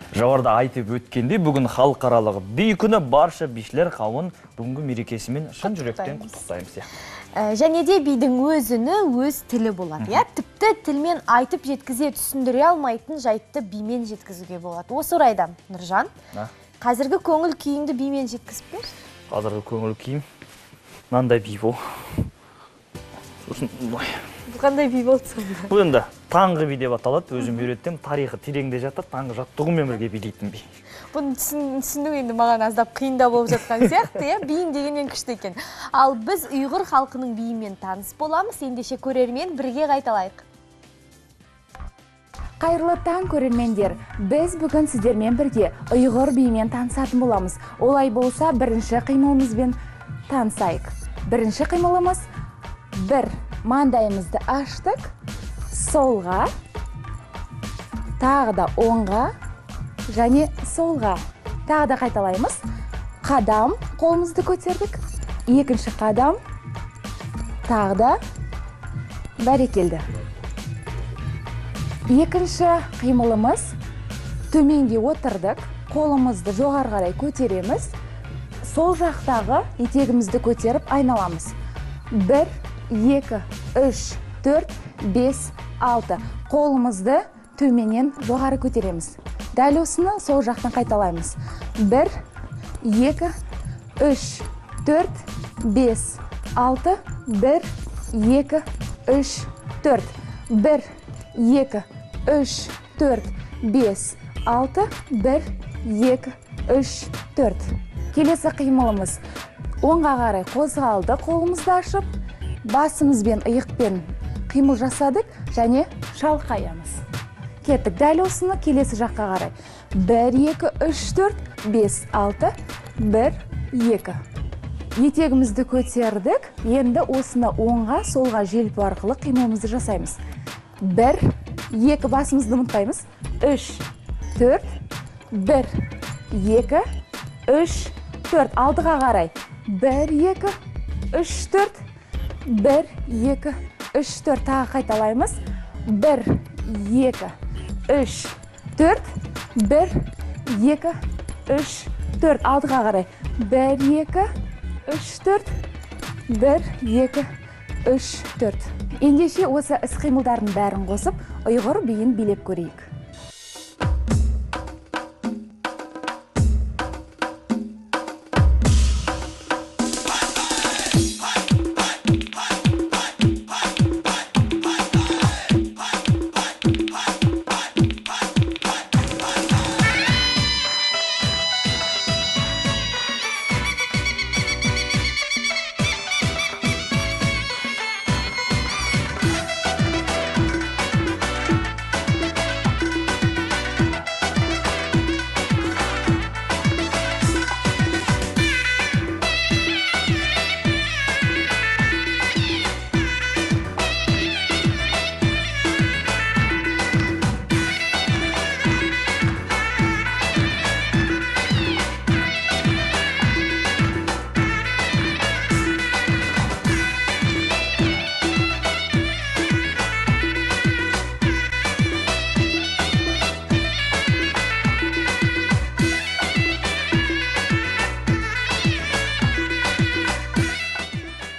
Жауарда айтып өткенде бүгін халықаралық би күні барша бишілер қауымын бүгінгі мерекесімен шын жүректен құттықтаймыз. Және де бидің өзіні өз тілі болады. Тіпті тілмен айтып жеткізе түсіндіре алмайтын жайтты бимен жеткізуге болады. Осы орайда, Нұржан, қазіргі көңіл күйіңді бимен жеткізіп бер? Қазіргі көңіл күйім мынандай би бол. Қандай би болды сонда? Бұл енді таңғы би деп аталады, өзім үйреттім, тарихы тереңде жатыр, таңғы жаттығумен бірге билейтін би. Бұны түсіну енді маған аздап қиында болып жатқан сияқты, биін дегеннен күшті екен. Ал біз ұйғыр халқының биімен таныс боламыз, ендеше көрермен бірге қайталайық. Қайырлы таң көрермендер, біз бүгін сіздермен бірге ұйғыр биімен танысатын боламыз. Олай болса, бірінші қимылымызбен танысайық. Бірінші қимылымыз бір. Маңдайымызды аштық, солға, тағы да оңға, және солға. Тағы да қайталаймыз. Қадам, қолымызды көтердік. Екінші қадам, тағы да бәрекелді. Екінші қимылымыз, төменге отырдық, қолымызды жоғары қарай көтереміз. Сол жақтағы етегімізді көтеріп айналамыз. 1, 2, 3, 4, 5, 6. Қолымызды төменнен жоғары көтереміз. Дәл осыны сол жақтан қайталаймыз. 1, 2, 3, 4, 5, 6. 1, 2, 3, 4. 1, 2, 3, 4, 5, 6. 1, 2, 3, 4. Келесі қимылымыз. Оңға қарай қозғалды, қолымызды ашып, басымызбен, иықпен қимыл жасадық және шалқаямыз. Кеттік, дәл осыны келесі жаққа қарай. 1, 2, 3, 4, 5, 6, 1, 2. Етегімізді көтердік, енді осыны оңға, солға желпу арқылы қимылымызды жасаймыз. 1, 2, басымызды ұмытпаймыз. 3, 4, 1, 2, 3, 4. Алдыға қарай. 1, 2, 3, 4. 1, 2, 3, 4. Тағы қайталаймыз. 1, 2, 3, 4. 1, 2, 3, 4. Алдыға қарай. 1, 2, 3, 4. 1, 2, 3, 4. Ендеше осы іс-қимылдардың бәрін қосып, ұйғыр биін билеп көрейік.